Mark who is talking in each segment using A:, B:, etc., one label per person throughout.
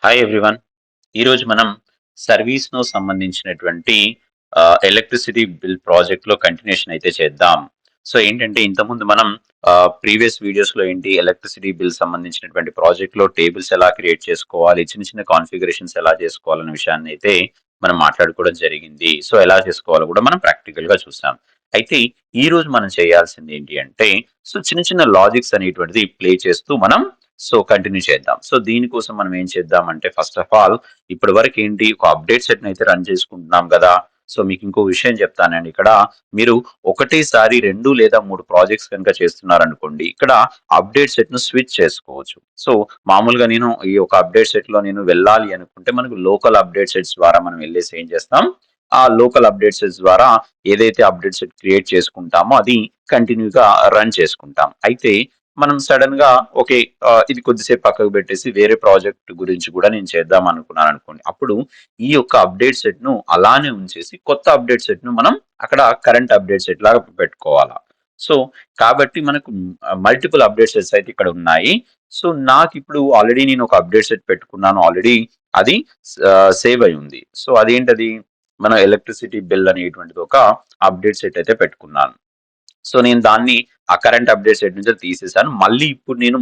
A: Hi everyone. ఈరోజు మనం సర్వీస్‌ను సంబంధించినటువంటి ఎలక్ట్రిసిటీ బిల్ ప్రాజెక్ట్‌లో కంటిన్యూషన్ అయితే చేద్దాం. సో, ఏంటంటే ఇంతకుముందు మనం ప్రీవియస్ వీడియోస్‌లో ఏంటి ఎలక్ట్రిసిటీ బిల్ సంబంధించినటువంటి ప్రాజెక్ట్‌లో టేబుల్స్ ఎలా క్రియేట్ చేసుకోవాలి, చిన్న చిన్న కాన్ఫిగరేషన్స్ ఎలా చేసుకోవాలన్న విషయాన్ని అయితే మనం మాట్లాడుకోవడం జరిగింది. సో, ఎలా చేసుకోవాలో కూడా మనం ప్రాక్టికల్‌గా చూసాం. అయితే ఈరోజు మనం చేయాల్సింది ఏంటి అంటే, సో, చిన్న చిన్న లాజిక్స్ అనేటువంటిది ప్లే చేస్తూ మనం కంటిన్యూ చేద్దాం. సో, దీనికోసం మనం ఏం చేద్దామంటే ఫస్ట్ ఆఫ్ ఆల్ ఇప్పటి వరకు ఏంటి ఒక అప్డేట్ సెట్‌ని అయితే రన్ చేసుకుంటున్నాం గదా! సో, మీకు ఇంకో విషయం చెప్తానండి ఇక్కడ. మీరు ఒకటేసారి 2 లేదా 3 ప్రాజెక్ట్స్ గనుక చేస్తున్నారనుకోండి. ఇక్కడ అప్డేట్ సెట్‌ను స్విచ్ చేసుకోవచ్చు. సో, మామూలుగా నేను ఈ ఒక అప్డేట్ సెట్‌లో నేను వెళ్ళాలి అనుకుంటే మనకు లోకల్ అప్డేట్ సెట్స్ ద్వారా మనం వెళ్ళేసి ఏం చేస్తాం, ఆ లోకల్ అప్డేట్ సెట్స్ ద్వారా ఏదైతే అప్డేట్ సెట్ క్రియేట్ చేసుకుంటామో అది కంటిన్యూ‌గా రన్ చేసుకుంటాం. అయితే మనం సడెన్‌గా ఓకే. ఇది కొద్దిసేపు పక్కకు పెట్టేసి వేరే ప్రాజెక్ట్ గురించి కూడా నేను చేద్దాం అనుకున్నాననుకోండి. అప్పుడు ఈ యొక్క అప్డేట్ సెట్‌ను అలానే ఉంచేసి కొత్త అప్డేట్ సెట్‌ను మనం అక్కడ కరెంట్ అప్డేట్ సెట్ లాగా పెట్టుకోవాలా. సో, కాబట్టి మనకు మల్టిపుల్ అప్డేట్ సెట్స్ అయితే ఇక్కడ ఉన్నాయి. సో, నాకిప్పుడు ఆల్రెడీ నేను ఒక అప్డేట్ సెట్ పెట్టుకున్నాను ఆల్రెడీ. అది సేవ్ అయి ఉంది. సో, అదేంటది? మన ఎలక్ట్రిసిటీ బిల్ అనేటువంటిది ఒక అప్డేట్ సెట్ అయితే పెట్టుకున్నాను. సో, నేను దాన్ని ఆ కరెంట్ అప్డేట్ సెట్ నుంచి తీసేసాను. ఇప్పుడు నేను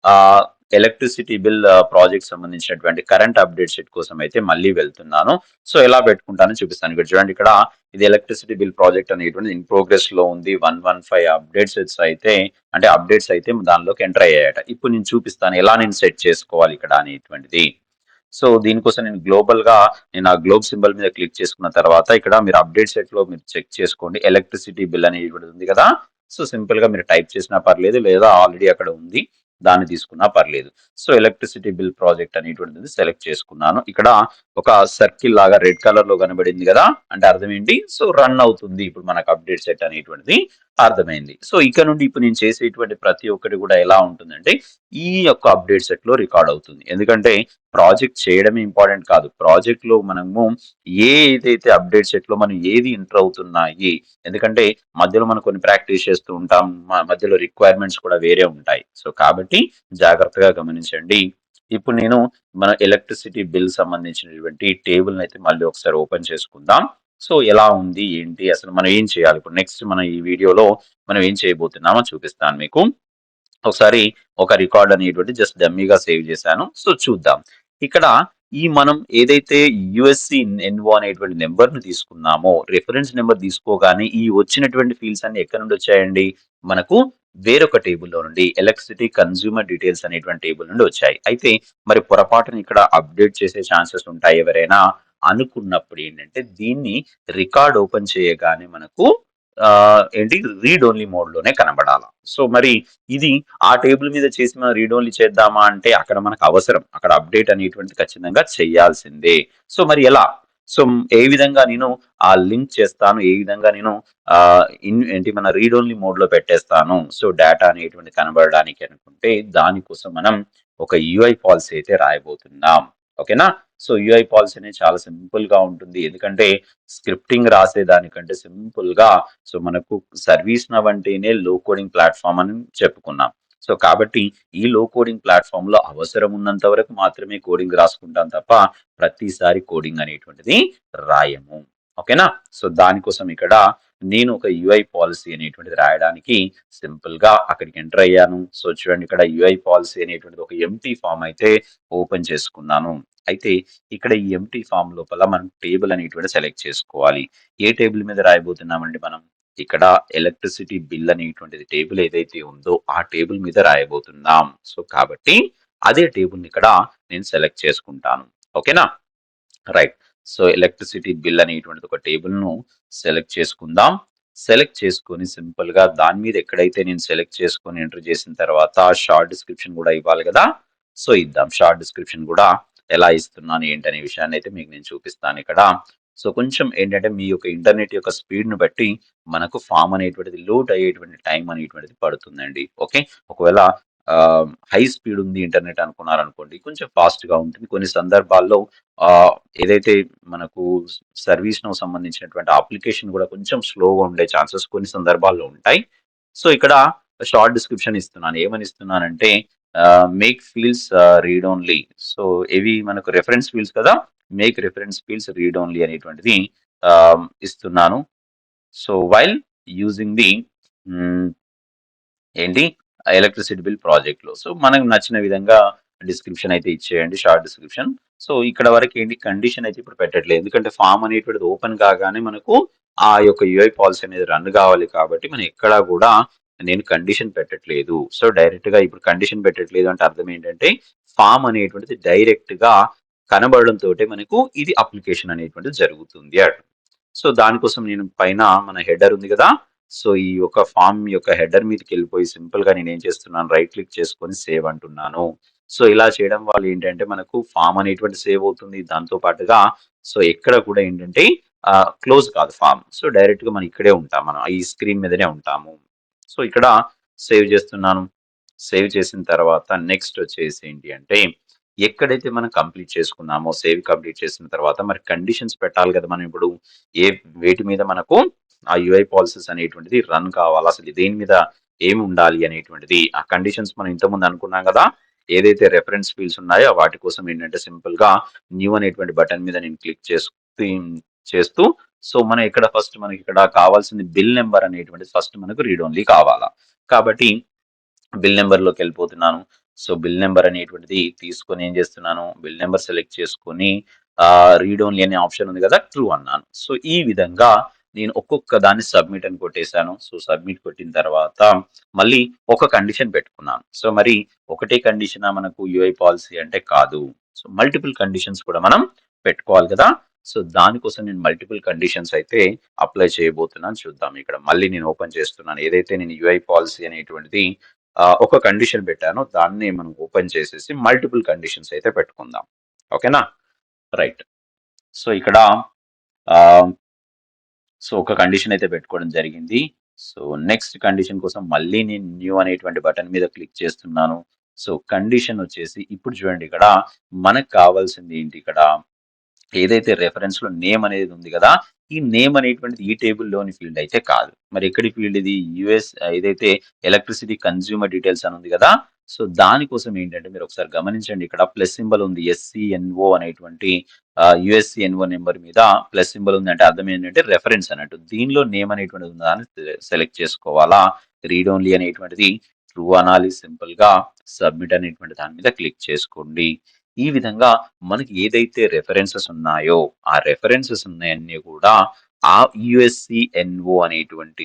A: ఆహ్, ఎలక్ట్రిసిటీ బిల్ ప్రాజెక్ట్ సంబంధించినటువంటి కరెంట్ అప్డేట్ సెట్ కోసం అయితే మళ్ళీ వెళ్తున్నాను. సో, ఎలా పెట్టుకుంటానో చూపిస్తాను. ఇక్కడ చూడండి, ఇక్కడ ఇది ఎలక్ట్రిసిటీ బిల్ ప్రాజెక్ట్ అనేటువంటిది ఇన్ ప్రోగ్రెస్‌లో ఉంది. 115 అప్డేట్ సెట్స్ అయితే అంటే అప్డేట్స్ అయితే దానిలోకి ఎంటర్ అయ్యాయట. ఇప్పుడు నేను చూపిస్తాను ఎలా నేను సెట్ చేసుకోవాలి ఇక్కడ అనేటువంటిది. సో, దీనికోసం నేను ఆ గ్లోబ్ సింబల్ మీద క్లిక్ చేసుకున్న తర్వాత ఇక్కడ మీరు అప్డేట్ సెట్‌లో మీరు చెక్ చేసుకోండి. ఎలక్ట్రిసిటీ బిల్ అనేది కూడా ఉంది కదా! సో, సింపుల్‌గా మీరు టైప్ చేసినా పర్లేదు. లేదా ఆల్రెడీ అక్కడ ఉంది. దాన్ని తీసుకున్నా పర్లేదు. సో, ఎలక్ట్రిసిటీ బిల్ ప్రాజెక్ట్ అనేటువంటిది సెలెక్ట్ చేసుకున్నాను. ఇక్కడ ఒక సర్కిల్ లాగా రెడ్ కలర్‌లో కనబడింది కదా! అంటే అర్థం ఏంటి? సో, రన్ అవుతుంది. ఇప్పుడు మనకు అప్డేట్ సెట్ అనేటువంటిది అర్థమైంది. సో, ఇక నుండి ఇప్పుడు నేను చేసేటువంటి ప్రతి ఒక్కటి కూడా ఎలా ఉంటుందంటే, ఈ యొక్క అప్డేట్ సెట్‌లో రికార్డ్ అవుతుంది. ఎందుకంటే ప్రాజెక్ట్ చేయడమే ఇంపార్టెంట్ కాదు. ప్రాజెక్ట్‌లో మనము ఏదైతే అప్డేట్ సెట్‌లో మనం ఏది ఎంటర్ అవుతున్నాయి. ఎందుకంటే మధ్యలో మనం కొన్ని ప్రాక్టీస్ చేస్తూ ఉంటాం. మధ్యలో రిక్వైర్మెంట్స్ కూడా వేరే ఉంటాయి. సో, కాబట్టి జాగ్రత్తగా గమనించండి. ఇప్పుడు నేను మన ఎలక్ట్రిసిటీ బిల్ సంబంధించినటువంటి టేబుల్‌నయితే మళ్ళీ ఒకసారి ఓపెన్ చేసుకుందాం. సో, ఎలా ఉంది? ఏంటి? అసలు మనం ఏం చేయాలి? ఇప్పుడు నెక్స్ట్ మనం ఈ వీడియోలో మనం ఏం చేయబోతున్నామో చూపిస్తాను మీకు. ఒకసారి ఒక రికార్డ్ అనేటువంటిది జస్ట్ డమ్మీగా సేవ్ చేశాను. సో, చూద్దాం. ఇక్కడ మనం ఏదైతే యూఎస్‌సి ఎన్‌ఓ అనేటువంటి నంబర్‌ని తీసుకున్నామో, రిఫరెన్స్ నంబర్ తీసుకోగానే ఈ వచ్చినటువంటి ఫీల్డ్స్ అన్నీ ఎక్కడి నుండి వచ్చాయండి? మనకు వేరొక టేబుల్‌లో నుండి ఎలక్ట్రిసిటీ కన్స్యూమర్ డీటెయిల్స్ అనేటువంటి టేబుల్ నుండి వచ్చాయి. అయితే మరి పొరపాటున ఇక్కడ అప్డేట్ చేసే ఛాన్సెస్ ఉంటాయి ఎవరైనా అనుకున్నప్పుడు ఏంటంటే, దీన్ని రికార్డ్ ఓపెన్ చేయగానే మనకు ఏంటి రీడ్ ఓన్లీ మోడ్‌లోనే కనబడాల. సో, మరి ఇది ఆ టేబుల్ మీద చేసి మనం రీడ్ ఓన్లీ చేద్దామా అంటే అక్కడ మనకు అవసరం. అక్కడ అప్డేట్ అనేటువంటిది ఖచ్చితంగా చేయాల్సిందే. సో, మరి ఎలా? సో, ఏ విధంగా నేను ఆ లింక్ చేస్తాను? ఏ విధంగా నేను ఏంటి మన రీడ్ ఓన్లీ మోడ్‌లో పెట్టేస్తాను. సో, డేటా అనేటువంటిది కనబడడానికి అనుకుంటే దానికోసం మనం ఒక యూఐ పాలిసీ అయితే రాయబోతున్నాం. ఓకేనా? సో, యూఐ పాలిసీ అనేది చాలా సింపుల్‌గా ఉంటుంది. ఎందుకంటే స్క్రిప్టింగ్ రాసేదానికంటే సింపుల్‌గా మనకు సర్వీస్ నవ్ అంటేనే లో కోడింగ్ ప్లాట్‌ఫార్మ్ అని చెప్పుకున్నాం. సో, కాబట్టి ఈ లో కోడింగ్ ప్లాట్‌ఫార్మ్‌లో అవసరం ఉన్నంత వరకు మాత్రమే కోడింగ్ రాసుకుంటాం తప్ప, ప్రతిసారి కోడింగ్ అనేటువంటిది రాయము. ఓకేనా? సో, దానికోసం ఇక్కడ నేను ఒక యూఐ పాలిసీ అనేటువంటిది రాయడానికి సింపుల్‌గా అక్కడికి ఎంటర్ అయ్యాను. సో, చూడండి, ఇక్కడ యూఐ పాలిసీ అనేటువంటిది ఒక ఎంప్టీ ఫార్మ్ అయితే ఓపెన్ చేసుకున్నాను. అయితే ఇక్కడ ఈ ఎంప్టీ ఫార్మ్ లోపల మనం టేబుల్ అనేటువంటిది సెలెక్ట్ చేసుకోవాలి. ఏ టేబుల్ మీద రాయబోతున్నామండి మనం? ఇక్కడ ఎలక్ట్రిసిటీ బిల్ అనేటువంటిది టేబుల్ ఏదైతే ఉందో ఆ టేబుల్ మీద రాయబోతున్నాం. సో, కాబట్టి అదే టేబుల్‌ని ఇక్కడ నేను సెలెక్ట్ చేసుకుంటాను. ఓకేనా? రైట్. సో, ఎలక్ట్రిసిటీ బిల్ అనేటువంటిది ఒక టేబుల్‌ను సెలెక్ట్ చేసుకుందాం. సెలెక్ట్ చేసుకొని సింపుల్‌గా దాని మీద ఎక్కడైతే నేను సెలెక్ట్ చేసుకొని ఎంటర్ చేసిన తర్వాత షార్ట్ డిస్క్రిప్షన్ కూడా ఇవ్వాలి గదా! సో, ఇద్దాం. షార్ట్ డిస్క్రిప్షన్ కూడా ఎలా ఇస్తున్నాను ఏంటనే విషయాన్నయితే మీకు నేను చూపిస్తానిక్కడ. సో, కొంచెం ఏంటంటే మీ యొక్క ఇంటర్నెట్ యొక్క స్పీడ్‌ని బట్టి మనకు ఫార్మ్ అనేటువంటిది లోడ్ అయ్యేటువంటి టైం అనేటువంటిది పడుతుందండి. ఓకే. ఒకవేళ హై స్పీడ్ ఉంది ఇంటర్నెట్ అనుకున్నారనుకోండి, కొంచెం ఫాస్ట్‌గా ఉంటుంది. కొన్ని సందర్భాల్లో ఆహ్, ఏదైతే మనకు సర్వీస్‌ను సంబంధించినటువంటి అప్లికేషన్ కూడా కొంచెం స్లోగా ఉండే ఛాన్సెస్ కొన్ని సందర్భాల్లో ఉంటాయి. సో, ఇక్కడ షార్ట్ డిస్క్రిప్షన్ ఇస్తున్నాను. ఏమని ఇస్తున్నానంటే, make fields read only. So ఇవి మనకు రెఫరెన్స్ ఫీల్డ్స్ కదా, make reference fields read only అనేటువంటిది ఇస్తున్నాను. సో వైల్ యూజింగ్ ది ఏంటి ఎలక్ట్రిసిటీ బిల్ ప్రాజెక్ట్ లో. సో మనకు నచ్చిన విధంగా డిస్క్రిప్షన్ అయితే ఇచ్చేయండి, షార్ట్ డిస్క్రిప్షన్. సో ఇక్కడ వరకు ఏంటి కండిషన్ అయితే ఇప్పుడు పెట్టట్లేదు, ఎందుకంటే ఫామ్ అనేటువంటిది ఓపెన్ కాగానే మనకు ఆ యొక్క యూఐ పాలసీ అనేది రన్ కావాలి కాబట్టి మనం ఎక్కడా కూడా నేను కండిషన్ పెట్టట్లేదు. సో డైరెక్ట్ గా ఇప్పుడు కండిషన్ పెట్టట్లేదు అంటే అర్థం ఏంటంటే ఫామ్ అనేటువంటిది డైరెక్ట్ గా కనబడడంతో మనకు ఇది అప్లికేషన్ అనేటువంటిది జరుగుతుంది అట. సో దానికోసం నేను పైన మన హెడర్ ఉంది కదా, సో ఈ యొక్క ఫామ్ యొక్క హెడర్ మీదకి వెళ్ళిపోయి సింపుల్ గా నేను ఏం చేస్తున్నాను, రైట్ క్లిక్ చేసుకొని సేవ్ అంటున్నాను. సో ఇలా చేయడం వల్ల ఏంటంటే మనకు ఫామ్ అనేటువంటి సేవ్ అవుతుంది, దాంతో పాటుగా సో ఎక్కడ కూడా ఏంటంటే క్లోజ్ కాదు ఫామ్. సో డైరెక్ట్ గా మనం ఇక్కడే ఉంటాం, మనం ఈ స్క్రీన్ మీదనే ఉంటాము. సో ఇక్కడ సేవ్ చేస్తున్నాను. సేవ్ చేసిన తర్వాత నెక్స్ట్ వచ్చేసి ఏంటి అంటే ఎక్కడైతే మనం కంప్లీట్ చేసుకున్నామో, సేవ్ కంప్లీట్ చేసిన తర్వాత మరి కండిషన్స్ పెట్టాలి కదా మనం ఇప్పుడు, ఏ వేటి మీద మనకు ఆ యూఐ పాలసీస్ అనేటువంటిది రన్ కావాలి, అసలు దేని మీద ఏమి ఉండాలి అనేటువంటిది ఆ కండిషన్స్ మనం ఇంతకుముందు అనుకున్నాం కదా. ఏదైతే రెఫరెన్స్ ఫీల్డ్స్ ఉన్నాయో వాటి కోసం ఏంటంటే సింపుల్ గా న్యూ అనేటువంటి బటన్ మీద నేను క్లిక్ చేస్తూ సో మనం ఇక్కడ ఫస్ట్ మనకి ఇక్కడ కావాల్సింది బిల్ నెంబర్ అనేటువంటిది ఫస్ట్ మనకు రీడ్ ఓన్లీ కావాలా. కాబట్టి బిల్ నెంబర్ లోకి వెళ్ళిపోతున్నాను. సో బిల్ నెంబర్ అనేటువంటిది తీసుకొని ఏం చేస్తున్నాను, బిల్ నెంబర్ సెలెక్ట్ చేసుకొని రీడ్ ఓన్లీ అనే ఆప్షన్ ఉంది కదా, ట్రూ అన్నాను. సో ఈ విధంగా నేను ఒక్కొక్క దాన్ని సబ్మిట్ అని కొట్టేశాను. సో సబ్మిట్ కొట్టిన తర్వాత మళ్ళీ ఒక కండిషన్ పెట్టుకున్నాను. సో మరి ఒకటే కండిషన్ మనకు యూఐ పాలసీ అంటే కాదు, సో మల్టిపుల్ కండిషన్స్ కూడా మనం పెట్టుకోవాలి కదా. సో దానికోసం నేను మల్టిపుల్ కండిషన్స్ అయితే అప్లై చేయబోతున్నాను. చూద్దాం, ఇక్కడ మళ్ళీ నేను ఓపెన్ చేస్తున్నాను. ఏదైతే నేను యూఐ పాలసీ అనేటువంటిది ఒక కండిషన్ పెట్టాను, దాన్ని మనం ఓపెన్ చేసేసి మల్టిపుల్ కండిషన్స్ అయితే పెట్టుకుందాం. ఓకేనా, రైట్. సో ఇక్కడ సో ఒక కండిషన్ అయితే పెట్టుకోవడం జరిగింది. సో నెక్స్ట్ కండిషన్ కోసం మళ్ళీ నేను న్యూ అనేటువంటి బటన్ మీద క్లిక్ చేస్తున్నాను. సో కండిషన్ వచ్చేసి ఇప్పుడు చూడండి, ఇక్కడ మనకు కావాల్సింది ఏంటి, ఇక్కడ ఏదైతే రెఫరెన్స్ లో నేమ్ అనేది ఉంది కదా, ఈ నేమ్ అనేటువంటిది ఈ టేబుల్లోని ఫీల్డ్ అయితే కాదు. మరి ఎక్కడి ఫీల్డ్ ఇది, యుఎస్ ఏదైతే ఎలక్ట్రిసిటీ కన్స్యూమర్ డీటెయిల్స్ అని ఉంది కదా. సో దానికోసం ఏంటంటే మీరు ఒకసారి గమనించండి, ఇక్కడ ప్లస్ సింబల్ ఉంది, ఎస్సిఎన్ఓ అనేటువంటి యుఎస్సిఎన్ఓ నెంబర్ మీద ప్లస్ సింబల్ ఉంది అంటే అర్థం ఏంటంటే రెఫరెన్స్ అన్నట్టు. దీనిలో నేమ్ అనేటువంటిది ఉందా అని సెలెక్ట్ చేసుకోవాలా. రీడ్ ఓన్లీ అనేటువంటిది ట్రూ అనాలి, సింపుల్ గా సబ్మిట్ అనేటువంటి దాని మీద క్లిక్ చేసుకోండి. ఈ విధంగా మనకి ఏదైతే రెఫరెన్సెస్ ఉన్నాయో ఆ రెఫరెన్సెస్ ఉన్నాయన్నీ కూడా ఆ యుఎస్సిఎన్ఓ అనేటువంటి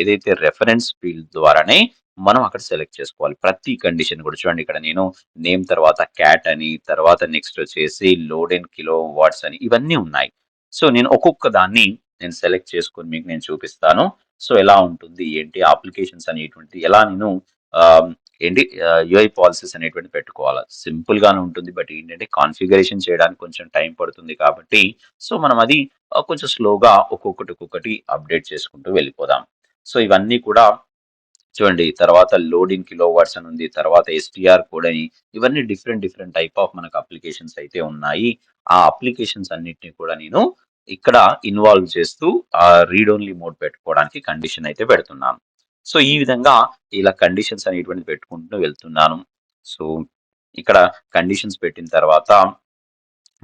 A: ఏదైతే రెఫరెన్స్ ఫీల్డ్ ద్వారానే మనం అక్కడ సెలెక్ట్ చేసుకోవాలి. ప్రతి కండిషన్ కూడా చూడండి, ఇక్కడ నేను నేమ్ తర్వాత క్యాట్ అని, తర్వాత నెక్స్ట్ వచ్చేసి లోడ్ ఇన్ కిలో వాట్స్ అని ఇవన్నీ ఉన్నాయి. సో నేను ఒక్కొక్క దాన్ని నేను సెలెక్ట్ చేసుకొని మీకు నేను చూపిస్తాను. సో ఎలా ఉంటుంది ఏంటి అప్లికేషన్స్ అనేటువంటి ఎలా నేను ఏంటి యూఐ పాలసీస్ అనేటువంటి పెట్టుకోవాలి. సింపుల్ గానే ఉంటుంది, బట్ ఏంటంటే కాన్ఫిగరేషన్ చేయడానికి కొంచెం టైం పడుతుంది కాబట్టి సో మనం అది కొంచెం స్లోగా ఒక్కొక్కటి ఒక్కొక్కటి అప్డేట్ చేసుకుంటూ వెళ్ళిపోదాం. సో ఇవన్నీ కూడా చూడండి, తర్వాత లోడింగ్ కిలో వాట్స్ అని ఉంది, తర్వాత ఎస్టిఆర్ కోడ్ అని, ఇవన్నీ డిఫరెంట్ డిఫరెంట్ టైప్ ఆఫ్ మనకు అప్లికేషన్స్ అయితే ఉన్నాయి. ఆ అప్లికేషన్స్ అన్నిటిని కూడా నేను ఇక్కడ ఇన్వాల్వ్ చేస్తూ రీడ్ ఓన్లీ మోడ్ పెట్టుకోవడానికి కండిషన్ అయితే పెడుతున్నాను. సో ఈ విధంగా ఇలా కండిషన్స్ అనేటువంటిది పెట్టుకుంటూ వెళ్తున్నాను. సో ఇక్కడ కండిషన్స్ పెట్టిన తర్వాత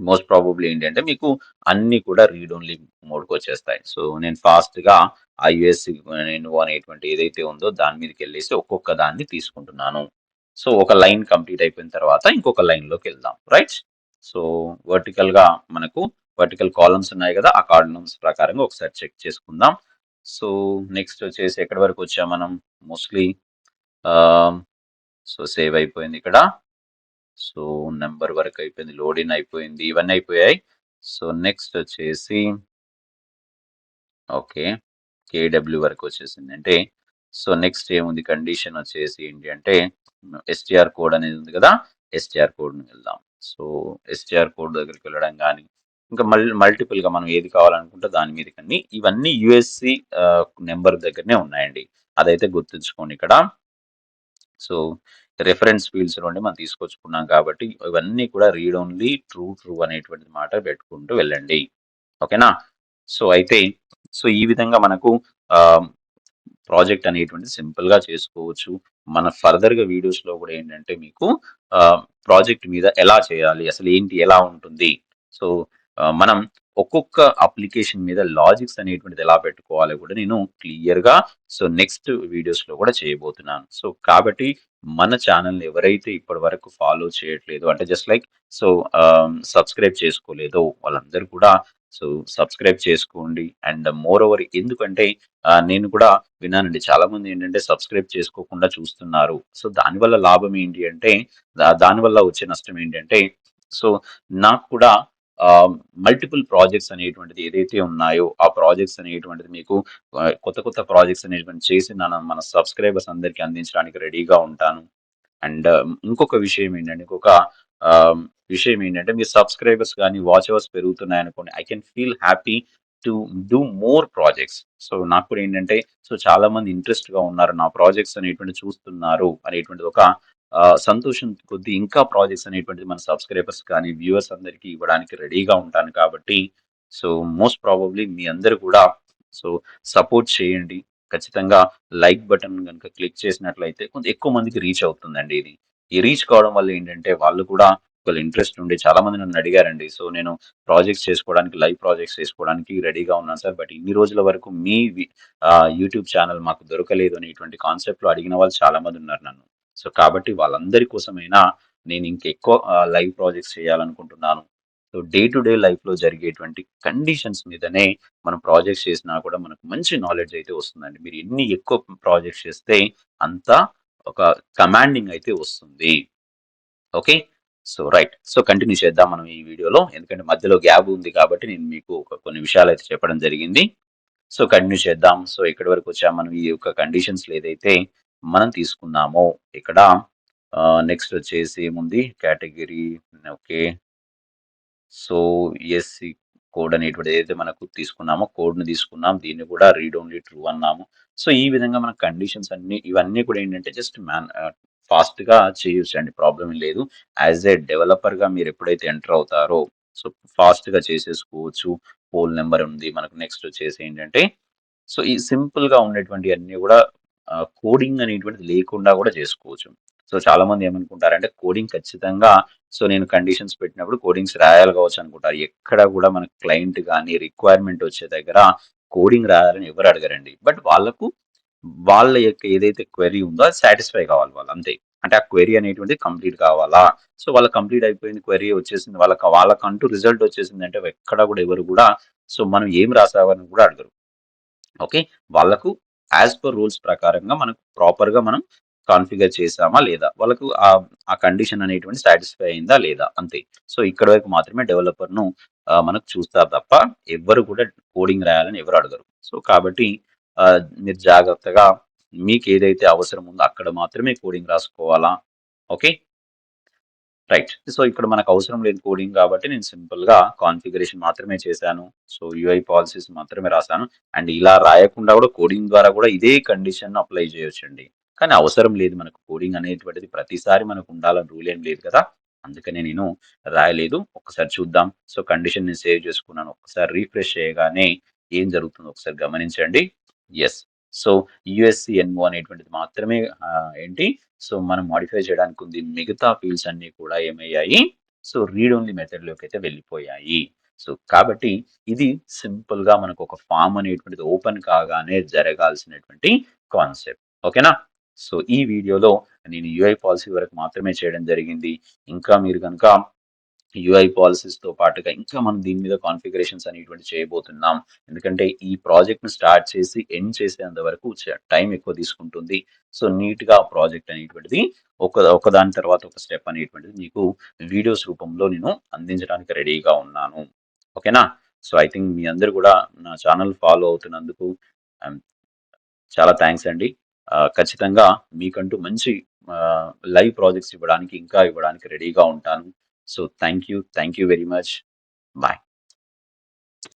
A: మోస్ట్ ప్రాబబ్లీ ఏంటంటే మీకు అన్ని కూడా రీడ్ ఓన్లీ మోడ్కి వచ్చేస్తాయి. సో నేను ఫాస్ట్ గా ఆ యుఎస్సి అనేటువంటి ఏదైతే ఉందో దాని మీదకి వెళ్ళేసి ఒక్కొక్క దాన్ని తీసుకుంటున్నాను. సో ఒక లైన్ కంప్లీట్ అయిపోయిన తర్వాత ఇంకొక లైన్ లోకి వెళ్దాం, రైట్. సో వర్టికల్ గా మనకు వర్టికల్ కాలమ్స్ ఉన్నాయి కదా, ఆ కాలమ్స్ ప్రకారంగా ఒకసారి చెక్ చేసుకుందాం. సో నెక్స్ట్ వచ్చేసి ఎక్కడి వరకు వచ్చాం మనం, మోస్ట్లీ సో సేవ్ అయిపోయింది ఇక్కడ. సో నెంబర్ వరకు అయిపోయింది, లోడింగ్ అయిపోయింది, ఇవన్నీ అయిపోయాయి. సో నెక్స్ట్ వచ్చేసి ఓకే కేడబ్ల్యూ వరకు వచ్చేసింది అంటే సో నెక్స్ట్ ఏముంది కండిషన్ వచ్చేసి ఏంటి అంటే ఎస్టిఆర్ కోడ్ అనేది ఉంది కదా, ఎస్టిఆర్ కోడ్ వెళ్దాం. సో ఎస్టిఆర్ కోడ్ దగ్గరికి వెళ్ళడం కానీ ఇంకా మల్టిపుల్ గా మనం ఏది కావాలనుకుంటే దాని మీద కానీ ఇవన్నీ యుఎస్సి నెంబర్ దగ్గరనే ఉన్నాయండి, అదైతే గుర్తుంచుకోండి ఇక్కడ. సో రెఫరెన్స్ ఫీల్డ్స్ నుండి మనం తీసుకొచ్చుకున్నాం కాబట్టి ఇవన్నీ కూడా రీడ్ ఓన్లీ ట్రూ ట్రూ అనేటువంటి మాట పెట్టుకుంటూ వెళ్ళండి. ఓకేనా. సో అయితే సో ఈ విధంగా మనకు ప్రాజెక్ట్ అనేటువంటిది సింపుల్‌గా చేసుకోవచ్చు. మన ఫర్దర్‌గా వీడియోస్‌లో గూడా ఏంటంటే మీకు ప్రాజెక్ట్ మీద ఎలా చేయాలి? అసలేంటి? ఎలా ఉంటుంది? సో, మనం ఒక్కొక్క అప్లికేషన్ మీద లాజిక్స్ అనేటువంటిది ఎలా పెట్టుకోవాలో గూడా నేను క్లియర్‌గా నెక్స్ట్ వీడియోస్‌లో గూడా చేయబోతున్నాను. కాబట్టి మన ఛానెల్‌ని ఎవరైతే ఇప్పటి వరకు ఫాలో చేయట్లేదో అంటే జస్ట్ లైక్ సో, సబ్స్క్రైబ్ చేసుకోలేదో వాళ్ళందరూ కూడా సో, సబ్స్క్రైబ్ చేసుకోండి. అండ్ మోర్ ఓవర్ ఎందుకంటే నేను కూడా విన్నానండి. చాలామంది ఏంటంటే సబ్స్క్రైబ్ చేసుకోకుండా చూస్తున్నారు. దానివల్ల లాభం ఏంటి అంటే దానివల్ల వచ్చే నష్టం ఏంటంటే సో, నాకు కూడా మల్టిపుల్ ప్రాజెక్ట్స్ అనేటువంటిది ఏదైతే ఉన్నాయో, ఆ ప్రాజెక్ట్స్ అనేటువంటిది మీకు కొత్త కొత్త ప్రాజెక్ట్స్ అనేటువంటివి చేసి మన సబ్స్క్రైబర్స్ అందరికి అందించడానికి రెడీగా ఉంటాను. అండ్ ఇంకొక విషయం ఏంటంటే ఆహ్, విషయం ఏంటంటే మీ సబ్స్క్రైబర్స్ గాని, వాచ్ అవర్స్ పెరుగుతున్నాయనుకోండి. I can feel happy to do more projects. నాకు కూడా ఏంటంటే చాలా మంది ఇంట్రెస్ట్‌గా ఉన్నారు. నా ప్రాజెక్ట్స్ అనేటువంటివి చూస్తున్నారు అనేటువంటిది ఒక సంతోషం కొద్దీ ఇంకా ప్రాజెక్ట్స్ అనేటువంటిది మన సబ్స్క్రైబర్స్ కానీ, వ్యూవర్స్ అందరికీ ఇవ్వడానికి రెడీగా ఉంటాను కాబట్టి సో, మోస్ట్ ప్రాబబ్లీ మీ అందరూ కూడా సో, సపోర్ట్ చేయండి. ఖచ్చితంగా లైక్ బటన్ గనుక క్లిక్ చేసినట్లయితే కొంచెం ఎక్కువ మందికి రీచ్ అవుతుందండి ఇది. ఈ రీచ్ కావడం వల్ల ఏంటంటే వాళ్ళు కూడా ఒకవేళ ఇంట్రెస్ట్ ఉండి చాలా మంది నన్ను అడిగారండి. నేను ప్రాజెక్ట్స్ చేసుకోవడానికి లైవ్ ప్రాజెక్ట్స్ చేసుకోవడానికి రెడీగా ఉన్నాను సార్. బట్ ఇన్ని రోజుల వరకు మీ యూట్యూబ్ ఛానెల్ మాకు దొరకలేదు అనేటువంటి కాన్సెప్ట్‌లో అడిగిన వాళ్ళు చాలా మంది ఉన్నారు నన్ను. కాబట్టి వాళ్ళందరి కోసమైనా నేను ఇంకెక్కువ లైవ్ ప్రాజెక్ట్స్ చేయాలనుకుంటున్నాను. డే టు డే లైఫ్‌లో జరిగేటువంటి కండిషన్స్ మీదనే మనం ప్రాజెక్ట్స్ చేసినా కూడా మనకు మంచి నాలెడ్జ్ అయితే వస్తుందండి. మీరు ఎన్ని ఎక్కువ ప్రాజెక్ట్స్ చేస్తే అంత ఒక కమాండింగ్ అయితే వస్తుంది. ఓకే. రైట్. కంటిన్యూ చేద్దాం మనం ఈ వీడియోలో. ఎందుకంటే మధ్యలో గ్యాప్ ఉంది కాబట్టి నేను మీకు కొన్ని విషయాలైతే చెప్పడం జరిగింది. కంటిన్యూ చేద్దాం. ఎక్కడి వరకు వచ్చాం మనం ఈ యొక్క కండిషన్స్‌లో ఏదైతే మనం తీసుకున్నామో ఇక్కడ నెక్స్ట్ వచ్చేసి ఏముంది category okay. So, ESC code అనేటువంటిది ఏదైతే మనకు తీసుకున్నామో కోడ్‌ని తీసుకున్నాం. దీన్ని కూడా రీడ్ ఓన్లీ ట్రూ అన్నాము. ఈ విధంగా మన కండిషన్స్ అన్నీ ఇవన్నీ కూడా ఏంటంటే జస్ట్ ఫాస్ట్‌గా చేయొచ్చండి. ప్రాబ్లమ్ ఏం లేదు. యాస్ ఎ డెవలపర్‌గా మీరు ఎప్పుడైతే ఎంటర్ అవుతారో సో, ఫాస్ట్‌గా చేసేసుకోవచ్చు. పోల్ నంబర్ ఉంది. మనకు నెక్స్ట్ వచ్చేసి ఏంటంటే ఈ సింపుల్‌గా ఉండేటువంటియన్నీ గూడా కోడింగ్ అనేటువంటిది లేకుండా గూడా చేసుకోవచ్చు. చాలామంది ఏమనుకుంటారంటే కోడింగ్ ఖచ్చితంగా నేను కండిషన్స్ పెట్టినప్పుడు కోడింగ్స్ రాయాలి కావచ్చు అనుకుంటారు. ఎక్కడ గూడా మనకు క్లయింట్ గాని, రిక్వైర్మెంట్ వచ్చే దగ్గర కోడింగ్ రాయాలని ఎవరు అడగరండి. బట్ వాళ్ళ యొక్క ఏదైతే క్వెరీ ఉందో అది సాటిస్ఫై కావాలి వాళ్ళు అంతే. అంటే ఆ క్వెరీ అనేటువంటిది కంప్లీట్ కావాలా? వాళ్ళకి కంప్లీట్ అయిపోయింది క్వెరీ వచ్చేసింది. వాళ్ళకంటూ రిజల్ట్ వచ్చేసిందంటే ఎక్కడ గూడా ఎవరు గూడా మనం ఏం రాసావని గూడా అడగరు. ఓకే. వాళ్ళకు యాస్ పర్ రూల్స్ ప్రకారంగా మనకు ప్రాపర్‌గా మనం కాన్ఫిగర్ చేసామా లేదా? వాళ్ళకు ఆ కండిషన్ అనేటువంటిది సాటిస్ఫై అయిందా లేదా? అంతే. ఇక్కడి వరకు మాత్రమే డెవలపర్‌ను మనకు చూస్తారు తప్ప ఎవ్వరు కూడా కోడింగ్ రాయాలని ఎవరు అడగరు. కాబట్టి మీరు జాగ్రత్తగా మీకేదైతే అవసరం ఉందో అక్కడ మాత్రమే కోడింగ్ రాసుకోవాలా. ఓకే. రైట్. ఇక్కడ మనకు అవసరం లేదు కోడింగ్ కాబట్టి నేను సింపుల్‌గా కాన్ఫిగరేషన్ మాత్రమే చేశాను. యూఐ పాలిసీస్ మాత్రమే రాసాను. అండ్ ఇలా రాయకుండా కూడా కోడింగ్ ద్వారా కూడా ఇదే కండిషన్ అప్లై చేయొచ్చండి. కానీ అవసరం లేదు మనకు కోడింగ్ అనేటువంటిది ప్రతిసారి మనకు ఉండాలని రూల్ ఏం లేదు కదా! అందుకనే నేను రాయలేదు. ఒక్కసారి చూద్దాం. కండిషన్ నేను సేవ్ చేసుకున్నాను. ఒక్కసారి రిఫ్రెష్ చేయగానే ఏం జరుగుతుందో ఒకసారి గమనించండి. యెస్. సో, యూఎస్సీఎన్ఓ అనేటువంటిది మాత్రమే ఏంటి మనం మోడిఫై చేయడానికుంది. మిగతా ఫీల్డ్స్ అన్నీ కూడా ఏమయ్యాయి? రీడ్ ఓన్లీ మెథడ్‌లోకైతే వెళ్ళిపోయాయి. కాబట్టి ఇది సింపుల్‌గా మనకొక ఫార్మ్ అనేటువంటిది ఓపెన్ కాగానే జరగాల్సినటువంటి కాన్సెప్ట్. ఓకేనా? ఈ వీడియోలో నేను యూఐ పాలిసీ వరకు మాత్రమే చేయడం జరిగింది. ఇంకా మీరు గనక యూఐ పాలిసీస్‌తో పాటుగా ఇంకా మనం దీని మీద కాన్ఫిగరేషన్స్ అనేటువంటివి చేయబోతున్నాం. ఎందుకంటే ఈ ప్రాజెక్ట్‌ని స్టార్ట్ చేసి ఎండ్ చేసేంత వరకు టైం ఎక్కువ తీసుకుంటుంది. నీట్‌గా ఆ ప్రాజెక్ట్ అనేటువంటిది ఒకదాని తర్వాత ఒక స్టెప్ అనేటువంటిది మీకు వీడియోస్ రూపంలో నేను అందించడానికి రెడీగా ఉన్నాను. ఓకేనా? ఐ థింక్ మీ అందరూ గూడా నా ఛానెల్ ఫాలో అవుతున్నందుకు ఐయామ్ చాలా థాంక్స్ అండి. ఖచ్చితంగా మీకంటూ మంచి లైవ్ ప్రాజెక్ట్స్ ఇవ్వడానికి, ఇంకా ఇవ్వడానికి రెడీగా ఉంటాను. Thank you. Thank you very much. Bye.